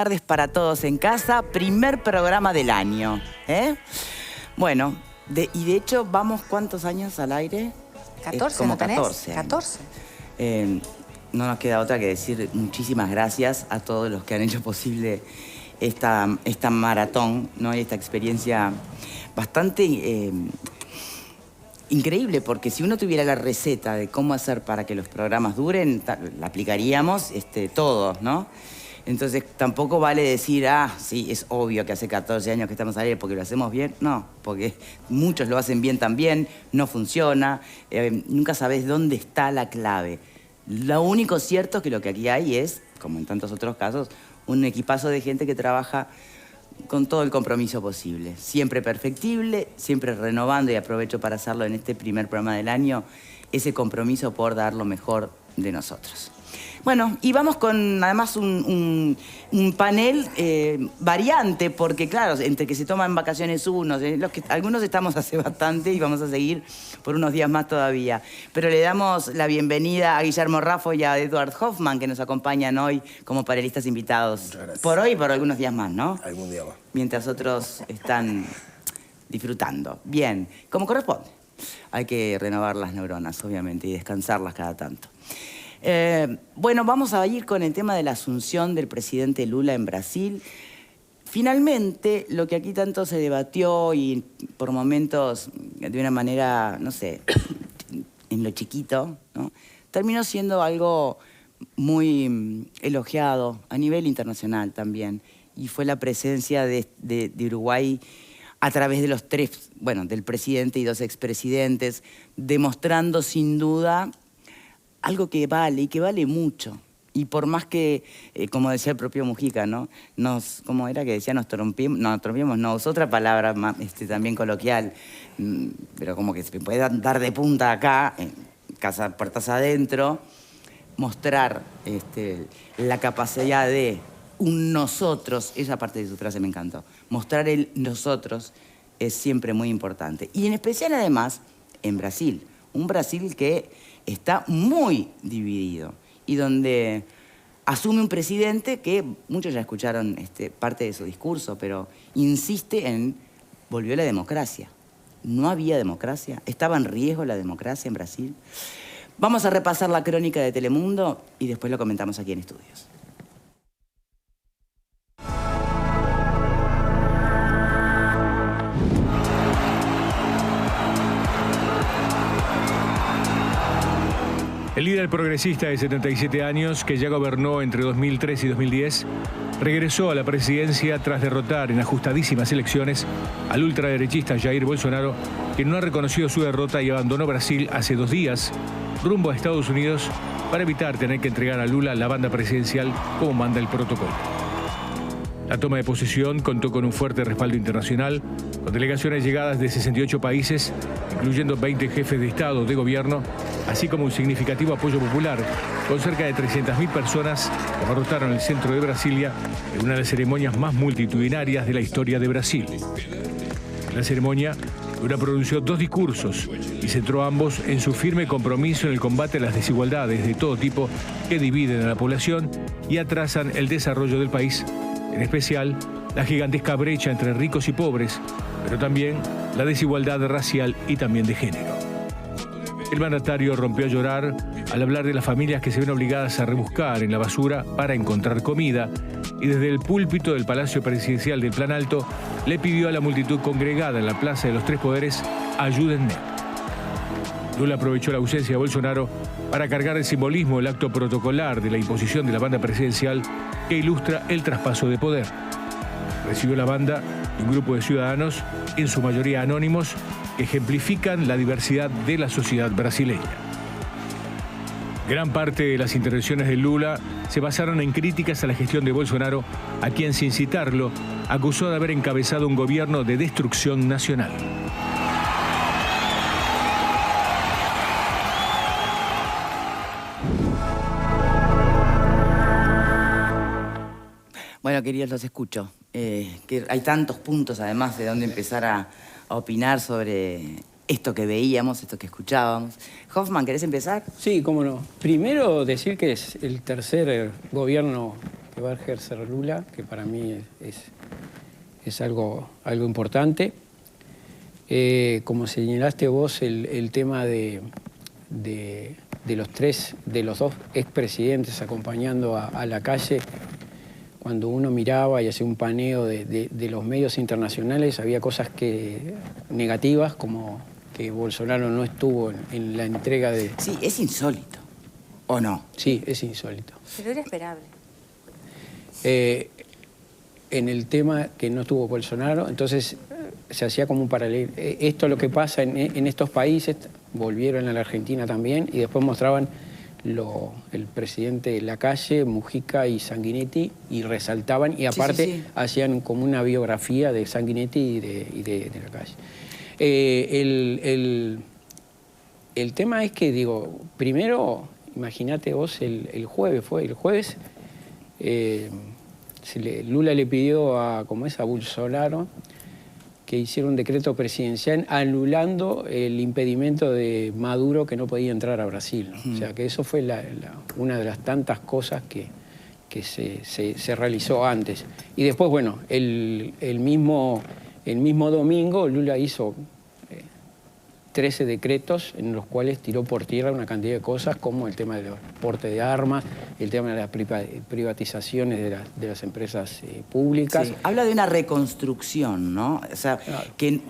Tardes para todos en casa, primer programa del año. Bueno, y de hecho, vamos, ¿cuántos años al aire? 14, como ¿no tenés? 14. 14. No nos queda otra que decir muchísimas gracias a todos los que han hecho posible esta maratón, ¿no? Y esta experiencia bastante increíble, porque si uno tuviera la receta de cómo hacer para que los programas duren, la aplicaríamos todos, ¿no? Entonces, tampoco vale decir, sí, es obvio que hace 14 años que estamos al aire porque lo hacemos bien. No, porque muchos lo hacen bien también, no funciona, nunca sabes dónde está la clave. Lo único cierto es que lo que aquí hay es, como en tantos otros casos, un equipazo de gente que trabaja con todo el compromiso posible. Siempre perfectible, siempre renovando, y aprovecho para hacerlo en este primer programa del año, ese compromiso por dar lo mejor de nosotros. Bueno, y vamos con además un panel variante, porque claro, entre que se toman vacaciones unos, algunos estamos hace bastante y vamos a seguir por unos días más todavía. Pero le damos la bienvenida a Guillermo Raffo y a Edward Hoffman, que nos acompañan hoy como panelistas invitados. Muchas gracias. Por hoy y por algunos días más, ¿no? Algún día más. Mientras otros están disfrutando. Bien, como corresponde. Hay que renovar las neuronas, obviamente, y descansarlas cada tanto. Bueno, vamos a ir con el tema de la asunción del presidente Lula en Brasil. Finalmente, lo que aquí tanto se debatió y por momentos de una manera, no sé, en lo chiquito, ¿no? Terminó siendo algo muy elogiado a nivel internacional también. Y fue la presencia de Uruguay a través de los tres, bueno, del presidente y dos expresidentes, demostrando sin duda algo que vale, y que vale mucho. Y por más que, como decía el propio Mujica, ¿no? ¿Cómo era que decía? Nos trompimos, no, es otra palabra más, también coloquial, pero como que se puede dar de punta acá, en casa, puertas adentro, mostrar la capacidad de un nosotros, esa parte de su frase me encantó, mostrar el nosotros es siempre muy importante. Y en especial, además, en Brasil, un Brasil que está muy dividido y donde asume un presidente que muchos ya escucharon parte de su discurso, pero insiste en volvió la democracia. No había democracia, estaba en riesgo la democracia en Brasil. Vamos a repasar la crónica de Telemundo y después lo comentamos aquí en Estudios. El líder progresista de 77 años, que ya gobernó entre 2003 y 2010, regresó a la presidencia tras derrotar en ajustadísimas elecciones al ultraderechista Jair Bolsonaro, quien no ha reconocido su derrota y abandonó Brasil hace 2 días, rumbo a Estados Unidos, para evitar tener que entregar a Lula la banda presidencial como manda el protocolo. La toma de posesión contó con un fuerte respaldo internacional, con delegaciones llegadas de 68 países, incluyendo 20 jefes de Estado o de gobierno, así como un significativo apoyo popular, con cerca de 300.000 personas que abarrotaron el centro de Brasilia en una de las ceremonias más multitudinarias de la historia de Brasil. En la ceremonia, Lula pronunció 2 discursos y centró ambos en su firme compromiso en el combate a las desigualdades de todo tipo que dividen a la población y atrasan el desarrollo del país, en especial la gigantesca brecha entre ricos y pobres, pero también la desigualdad racial y también de género. El mandatario rompió a llorar al hablar de las familias que se ven obligadas a rebuscar en la basura para encontrar comida, y desde el púlpito del Palacio Presidencial del Planalto le pidió a la multitud congregada en la Plaza de los Tres Poderes: ayúdenme. Lula aprovechó la ausencia de Bolsonaro para cargar de simbolismo el acto protocolar de la imposición de la banda presidencial, que ilustra el traspaso de poder. Recibió la banda de un grupo de ciudadanos, en su mayoría anónimos, que ejemplifican la diversidad de la sociedad brasileña. Gran parte de las intervenciones de Lula se basaron en críticas a la gestión de Bolsonaro, a quien, sin citarlo, acusó de haber encabezado un gobierno de destrucción nacional. Bueno, queridos, los escucho. Que hay tantos puntos, además, de donde empezar a opinar sobre esto que veíamos, esto que escuchábamos. Hoffman, ¿querés empezar? Sí, cómo no. Primero decir que es el tercer gobierno que va a ejercer Lula, que para mí es algo importante. Como señalaste vos, el tema de los dos expresidentes acompañando a la calle, cuando uno miraba y hacía un paneo de los medios internacionales, había cosas negativas, como que Bolsonaro no estuvo en la entrega de... Sí, es insólito, ¿o no? Sí, es insólito. Pero era esperable. En el tema que no estuvo Bolsonaro, entonces se hacía como un paralelo. Esto es lo que pasa en estos países, volvieron a la Argentina también, y después mostraban el presidente Lacalle, Mujica y Sanguinetti, y resaltaban, y aparte hacían como una biografía de Sanguinetti y de Lacalle. El tema es que, digo, primero, imagínate vos, el jueves, Lula le pidió a Bolsonaro que hiciera un decreto presidencial anulando el impedimento de Maduro, que no podía entrar a Brasil, ¿no? O sea, que eso fue una de las tantas cosas que se realizó antes. Y después, bueno, el mismo domingo Lula hizo 13 decretos en los cuales tiró por tierra una cantidad de cosas, como el tema del porte de armas, el tema de las privatizaciones de las empresas públicas. Sí, habla de una reconstrucción, ¿no? O sea, claro, que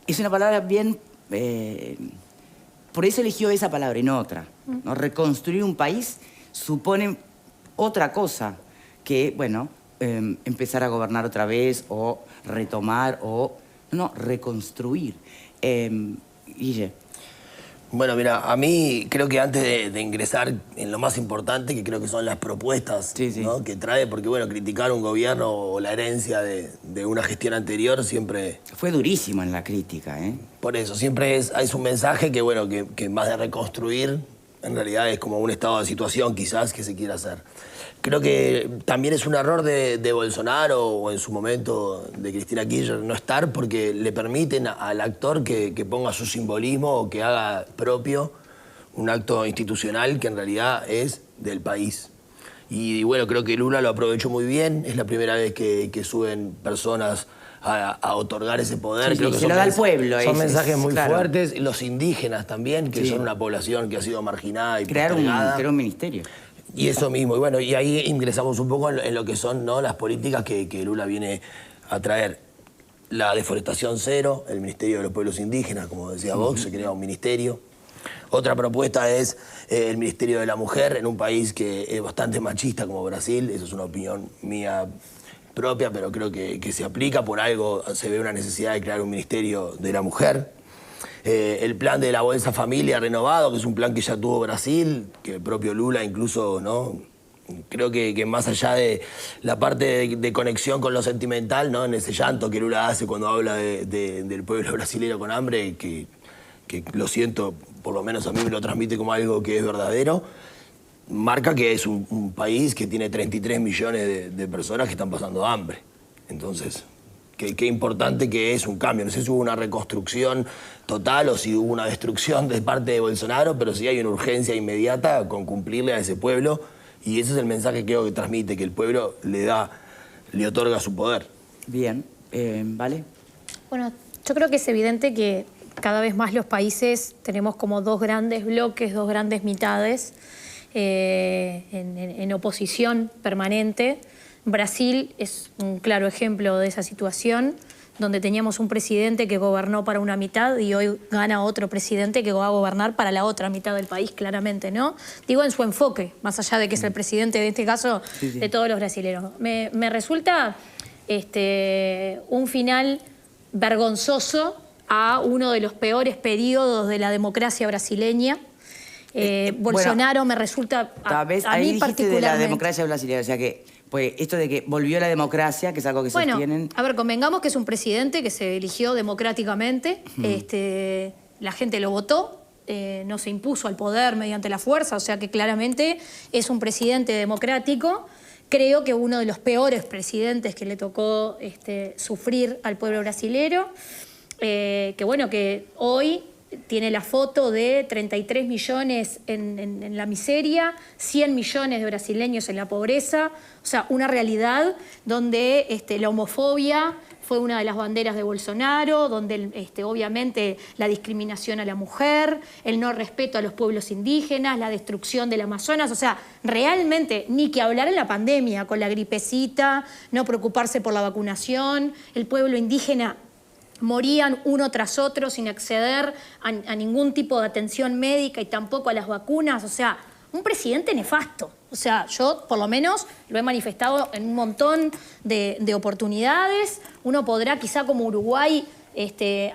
es una palabra bien... por eso eligió esa palabra y no otra, ¿no? Reconstruir un país supone otra cosa que, bueno, empezar a gobernar otra vez o retomar o... No, reconstruir. Guille. Bueno, mira, a mí creo que antes de ingresar en lo más importante, que creo que son las propuestas, ¿no?, que trae, porque bueno, criticar un gobierno o la herencia de una gestión anterior siempre... Fue durísimo en la crítica, ¿eh? Por eso, siempre es un mensaje que, bueno, que más de reconstruir, en realidad es como un estado de situación quizás que se quiera hacer. Creo que también es un error de Bolsonaro o en su momento de Cristina Kirchner no estar, porque le permiten al actor que ponga su simbolismo o que haga propio un acto institucional que en realidad es del país. Y bueno, creo que Lula lo aprovechó muy bien. Es la primera vez que suben personas a otorgar ese poder. Sí, creo que se lo da al pueblo. Son mensajes muy fuertes. Los indígenas también, que son una población que ha sido marginada y crear un ministerio. Y eso mismo, y bueno, y ahí ingresamos un poco en lo que son, ¿no?, las políticas que Lula viene a traer. La deforestación cero, el Ministerio de los Pueblos Indígenas, como decía Vox, se crea un ministerio. Otra propuesta es el Ministerio de la Mujer en un país que es bastante machista como Brasil. Eso es una opinión mía propia, pero creo que se aplica. Por algo se ve una necesidad de crear un Ministerio de la Mujer. El plan de la Bolsa Familia renovado, que es un plan que ya tuvo Brasil, que el propio Lula incluso, ¿no? Creo que más allá de la parte de conexión con lo sentimental, ¿no?, en ese llanto que Lula hace cuando habla del pueblo brasileño con hambre, que lo siento, por lo menos a mí me lo transmite como algo que es verdadero, marca que es un país que tiene 33 millones de personas que están pasando hambre. Entonces... Qué importante que es un cambio. No sé si hubo una reconstrucción total o si hubo una destrucción de parte de Bolsonaro, pero sí hay una urgencia inmediata con cumplirle a ese pueblo, y ese es el mensaje que creo que transmite, que el pueblo le otorga su poder. Bien, ¿vale? Bueno, yo creo que es evidente que cada vez más los países tenemos como dos grandes bloques, dos grandes mitades en oposición permanente. Brasil es un claro ejemplo de esa situación, donde teníamos un presidente que gobernó para una mitad y hoy gana otro presidente que va a gobernar para la otra mitad del país, claramente, ¿no? Digo, en su enfoque, más allá de que es el presidente, en este caso, de todos los brasileños. Me resulta un final vergonzoso a uno de los peores periodos de la democracia brasileña. Bolsonaro me resulta, a mí ahí particularmente... de la democracia brasileña, o sea que... Pues esto de que volvió la democracia, que es algo que sostienen... A ver, convengamos que es un presidente que se eligió democráticamente, la gente lo votó, no se impuso al poder mediante la fuerza, o sea que claramente es un presidente democrático. Creo que uno de los peores presidentes que le tocó sufrir al pueblo brasilero, que bueno, que hoy tiene la foto de 33 millones en la miseria, 100 millones de brasileños en la pobreza, o sea, una realidad donde la homofobia fue una de las banderas de Bolsonaro, donde obviamente la discriminación a la mujer, el no respeto a los pueblos indígenas, la destrucción del Amazonas, o sea, realmente ni que hablar en la pandemia, con la gripecita, no preocuparse por la vacunación, el pueblo indígena morían uno tras otro sin acceder a ningún tipo de atención médica y tampoco a las vacunas, o sea, un presidente nefasto. O sea, yo por lo menos lo he manifestado en un montón de oportunidades. Uno podrá quizá como Uruguay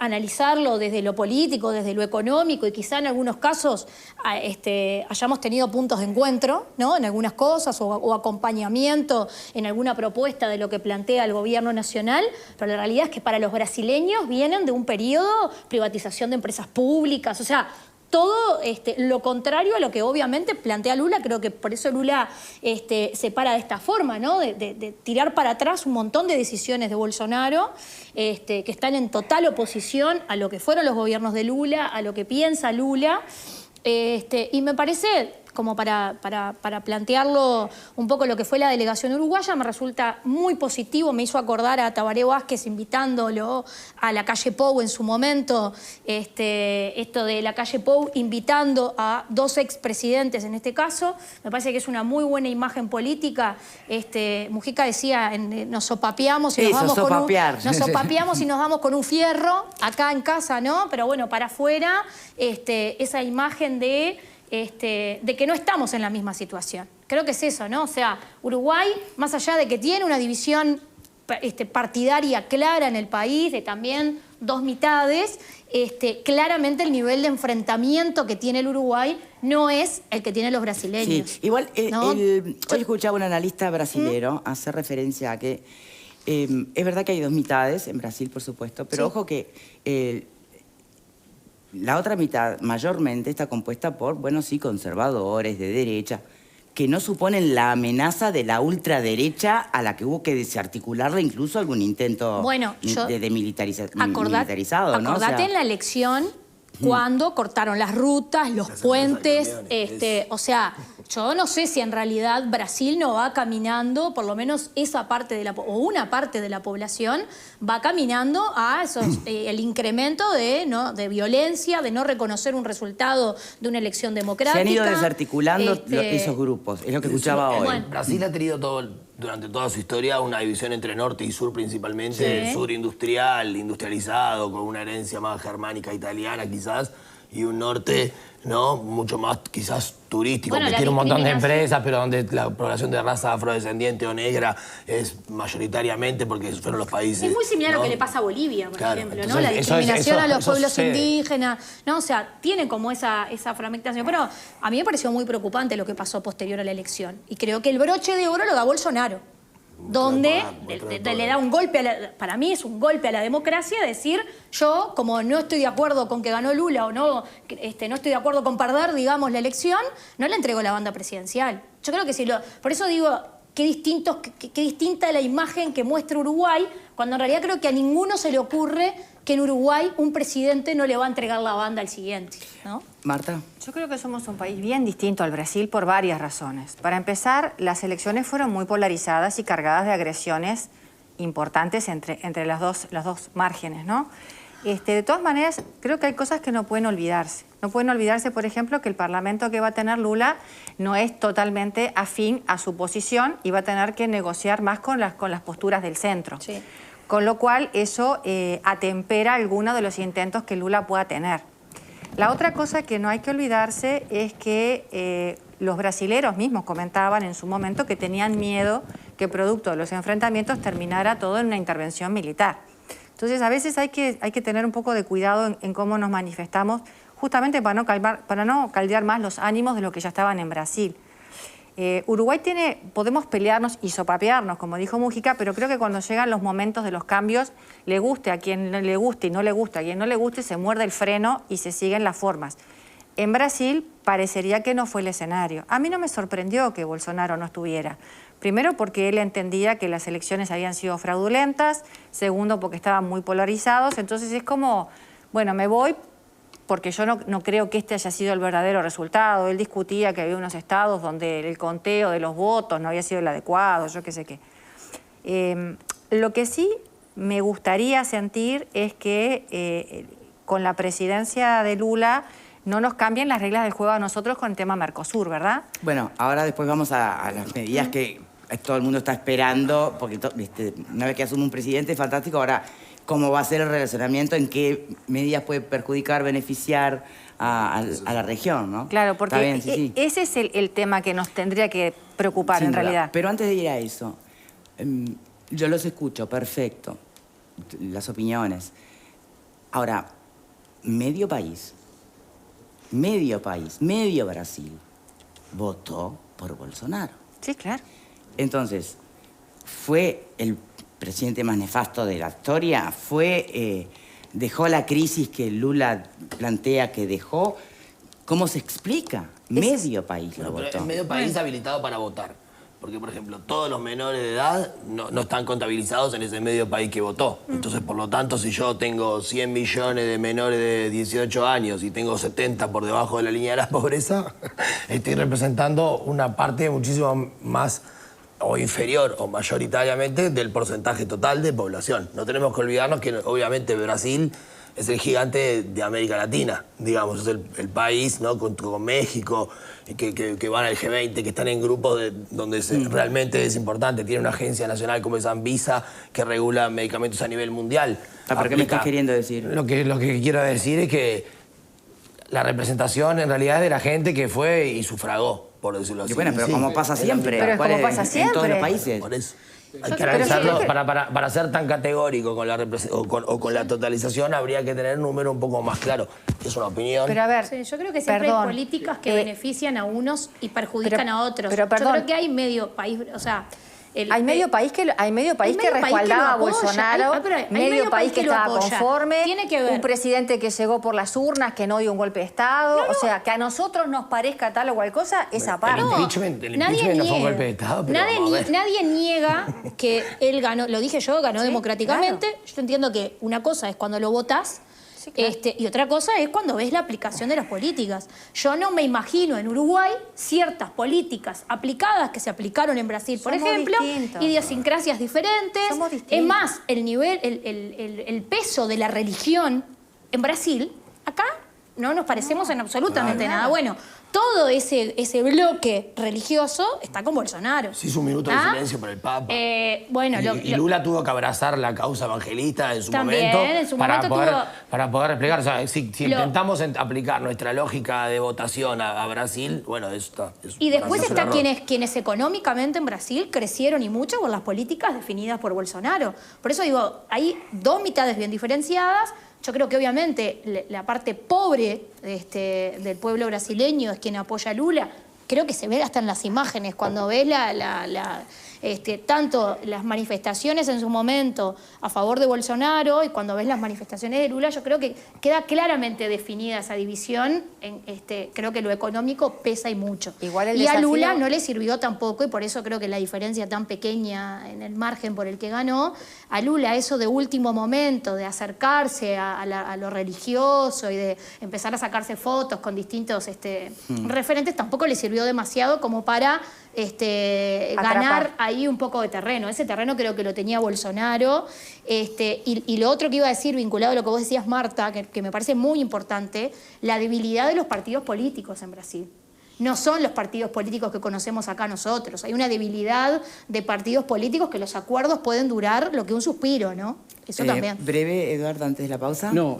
analizarlo desde lo político, desde lo económico y quizá en algunos casos hayamos tenido puntos de encuentro, ¿no? En algunas cosas o acompañamiento en alguna propuesta de lo que plantea el gobierno nacional, pero la realidad es que para los brasileños vienen de un periodo privatización de empresas públicas, o sea, todo lo contrario a lo que obviamente plantea Lula. Creo que por eso Lula se para de esta forma, ¿no? De tirar para atrás un montón de decisiones de Bolsonaro que están en total oposición a lo que fueron los gobiernos de Lula, a lo que piensa Lula. Y me parece, como para plantearlo un poco lo que fue la delegación uruguaya, me resulta muy positivo, me hizo acordar a Tabaré Vázquez invitándolo a la calle Pou en su momento, esto de la calle Pou invitando a dos expresidentes en este caso, me parece que es una muy buena imagen política. Mujica decía, nos sopapeamos y nos vamos nos sopapeamos y nos vamos con un fierro acá en casa, ¿no? Pero bueno, para afuera, esa imagen de que no estamos en la misma situación. Creo que es eso, ¿no? O sea, Uruguay, más allá de que tiene una división partidaria clara en el país, de también dos mitades, claramente el nivel de enfrentamiento que tiene el Uruguay no es el que tienen los brasileños. Sí, igual, ¿no? hoy escuchaba un analista brasilero hacer referencia a que es verdad que hay dos mitades en Brasil, por supuesto, pero sí. Ojo que la otra mitad mayormente está compuesta por, bueno, sí, conservadores, de derecha, que no suponen la amenaza de la ultraderecha a la que hubo que desarticularle incluso algún intento de militarizado, ¿no? Acordate en la elección cuando cortaron las rutas, los puentes, o sea, yo no sé si en realidad Brasil no va caminando, por lo menos esa parte de o una parte de la población va caminando a el incremento de violencia, de no reconocer un resultado de una elección democrática. Se han ido desarticulando esos grupos, es lo que escuchaba hoy. Bueno. Brasil ha tenido durante toda su historia una división entre norte y sur principalmente, Sí. el sur industrializado, con una herencia más germánica italiana quizás, y un norte, ¿no?, mucho más quizás turístico, Bueno, que tiene un montón de empresas, pero donde la población de raza afrodescendiente o negra es mayoritariamente porque fueron los países... Es muy similar a ¿no? lo que le pasa a Bolivia, por Claro, ejemplo, entonces, ¿no? La discriminación a los pueblos sucede. indígenas, ¿no? O sea, tiene como esa fragmentación. Pero a mí me pareció muy preocupante lo que pasó posterior a la elección. Y creo que el broche de oro lo da Bolsonaro, donde le da un golpe, para mí es un golpe a la democracia, decir, yo, como no estoy de acuerdo con que ganó Lula o no estoy de acuerdo con perder, digamos, la elección, no le entrego la banda presidencial. Yo creo que por eso digo, qué distinta la imagen que muestra Uruguay, cuando en realidad creo que a ninguno se le ocurre que en Uruguay un presidente no le va a entregar la banda al siguiente, ¿no? Marta. Yo creo que somos un país bien distinto al Brasil por varias razones. Para empezar, las elecciones fueron muy polarizadas y cargadas de agresiones importantes entre los dos márgenes, ¿no? De todas maneras, creo que hay cosas que no pueden olvidarse. No pueden olvidarse, por ejemplo, que el Parlamento que va a tener Lula no es totalmente afín a su posición y va a tener que negociar más con las posturas del centro. Sí. Con lo cual, eso atempera algunos de los intentos que Lula pueda tener. La otra cosa que no hay que olvidarse es que los brasileros mismos comentaban en su momento que tenían miedo que producto de los enfrentamientos terminara todo en una intervención militar. Entonces, a veces hay que tener un poco de cuidado en cómo nos manifestamos, justamente para no caldear más los ánimos de los que ya estaban en Brasil. Uruguay podemos pelearnos y sopapearnos, como dijo Mujica, pero creo que cuando llegan los momentos de los cambios, le guste a quien le guste y no le guste a quien no le guste, se muerde el freno y se siguen las formas. En Brasil parecería que no fue el escenario. A mí no me sorprendió que Bolsonaro no estuviera. Primero porque él entendía que las elecciones habían sido fraudulentas, segundo porque estaban muy polarizados, entonces es como, bueno, me voy porque yo no creo que este haya sido el verdadero resultado. Él discutía que había unos estados donde el conteo de los votos no había sido el adecuado, yo qué sé qué. Lo que sí me gustaría sentir es que con la presidencia de Lula no nos cambien las reglas del juego a nosotros con el tema Mercosur, ¿verdad? Bueno, ahora después vamos a las medidas que todo el mundo está esperando, porque una vez que asume un presidente, fantástico. Ahora, ¿cómo va a ser el relacionamiento? ¿En qué medidas puede perjudicar, beneficiar a la región, ¿no? Claro, porque bien, sí. ese es el tema que nos tendría que preocupar Sin en duda. realidad. Pero antes de ir a eso, yo los escucho, perfecto, las opiniones. Ahora, medio Brasil votó por Bolsonaro. Sí, claro. Entonces, ¿fue el presidente más nefasto de la historia? ¿Dejó la crisis que Lula plantea que dejó? ¿Cómo se explica? Medio país lo Pero votó. es medio país habilitado para votar. Porque, por ejemplo, todos los menores de edad no están contabilizados en ese medio país que votó. Entonces, por lo tanto, si yo tengo 100 millones de menores de 18 años y tengo 70 por debajo de la línea de la pobreza, estoy representando una parte muchísimo más o inferior o mayoritariamente del porcentaje total de población. No tenemos que olvidarnos que, obviamente, Brasil es el gigante de América Latina, digamos, es el país, ¿no? Con México, que van al G20, que están en grupos donde realmente es importante. Tiene una agencia nacional como es Anvisa, que regula medicamentos a nivel mundial. ¿Pero qué me estás queriendo decir? Lo que quiero decir es que la representación en realidad es de la gente que fue y sufragó, por decirlo así. Y bueno, pero como pasa siempre. Pero es como pasa En siempre. todos los países. Por eso. Hay que analizarlo, para ser tan categórico con la con la totalización habría que tener un número un poco más claro. Es una opinión. Pero a ver, Sí, yo creo que siempre hay políticas que benefician a unos y perjudican pero- a otros. pero Yo perdón. creo que hay medio país, o sea... hay medio país que respaldaba a lo apoya. Bolsonaro, Hay medio país que lo estaba apoya. conforme, Tiene que ver. un presidente que llegó por las urnas, que no dio un golpe de Estado. O sea, que a nosotros nos parezca tal o cual cosa, esa parte. El impeachment no fue un golpe de Estado, pero vamos a ver. Nadie niega que él ganó, lo dije yo, ganó democráticamente. Claro. Yo entiendo que una cosa es cuando lo votás, sí, claro. Y otra cosa es cuando ves la aplicación de las políticas. Yo no me imagino en Uruguay ciertas políticas aplicadas que se aplicaron en Brasil, por ejemplo, idiosincrasias diferentes. Es más, el nivel, el peso de la religión en Brasil, acá no nos parecemos en absolutamente nada. Bueno, todo ese bloque religioso está con Bolsonaro. Se hizo un minuto de silencio por el Papa. Bueno, y Lula tuvo que abrazar la causa evangelista en su también, momento, en su momento para poder explicar. O sea, si intentamos aplicar nuestra lógica de votación a Brasil, bueno, eso está. Y después está quienes económicamente en Brasil crecieron y mucho por las políticas definidas por Bolsonaro. Por eso digo, hay dos mitades bien diferenciadas. Yo creo que obviamente la parte pobre del pueblo brasileño es quien apoya a Lula. Creo que se ve hasta en las imágenes, cuando ves tanto las manifestaciones en su momento a favor de Bolsonaro y cuando ves las manifestaciones de Lula, yo creo que queda claramente definida esa división. Creo que lo económico pesa y mucho. Igual y a Lula no le sirvió tampoco, y por eso creo que la diferencia tan pequeña en el margen por el que ganó, a Lula eso de último momento, de acercarse a lo religioso y de empezar a sacarse fotos con distintos referentes, tampoco le sirvió demasiado como para ganar ahí un poco de terreno. Ese terreno creo que lo tenía Bolsonaro. Y lo otro que iba a decir, vinculado a lo que vos decías, Marta, que me parece muy importante, la debilidad de los partidos políticos en Brasil. No son los partidos políticos que conocemos acá nosotros. Hay una debilidad de partidos políticos que los acuerdos pueden durar lo que un suspiro, ¿no? Eso también. Breve, Eduardo, antes de la pausa. No,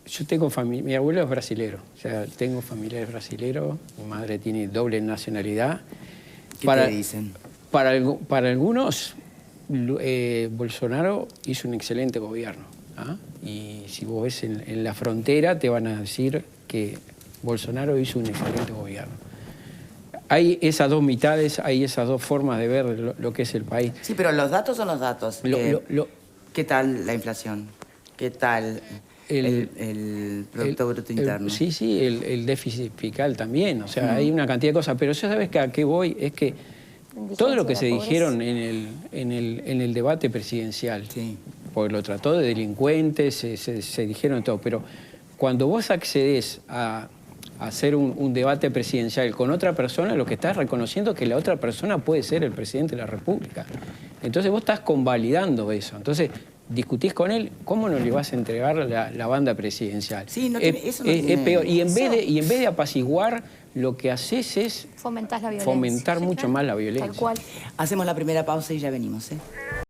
yo tengo familia, mi abuelo es brasilero, o sea, tengo familiares brasileros, mi madre tiene doble nacionalidad. ¿Qué te dicen? Para algunos, Bolsonaro hizo un excelente gobierno. ¿Ah? Y si vos ves en la frontera, te van a decir que Bolsonaro hizo un excelente gobierno. Hay esas dos mitades, hay esas dos formas de ver lo que es el país. Sí, pero los datos son los datos. ¿Qué tal la inflación? ¿Qué tal el Producto Bruto Interno? Sí, el déficit fiscal también. O sea, hay una cantidad de cosas. Pero ya sabes que a qué voy, es que todo lo que se dijeron en el debate presidencial, porque lo trató de delincuentes, se dijeron todo, pero cuando vos accedes a hacer un debate presidencial con otra persona, lo que estás reconociendo es que la otra persona puede ser el presidente de la República. Entonces vos estás convalidando eso. Entonces discutís con él, ¿cómo no le vas a entregar la banda presidencial? Sí, no tiene, eso no tiene... Es peor. Y en vez de apaciguar, lo que haces es Fomentás la violencia. fomentar mucho más la violencia. Tal cual. Hacemos la primera pausa y ya venimos, ¿eh?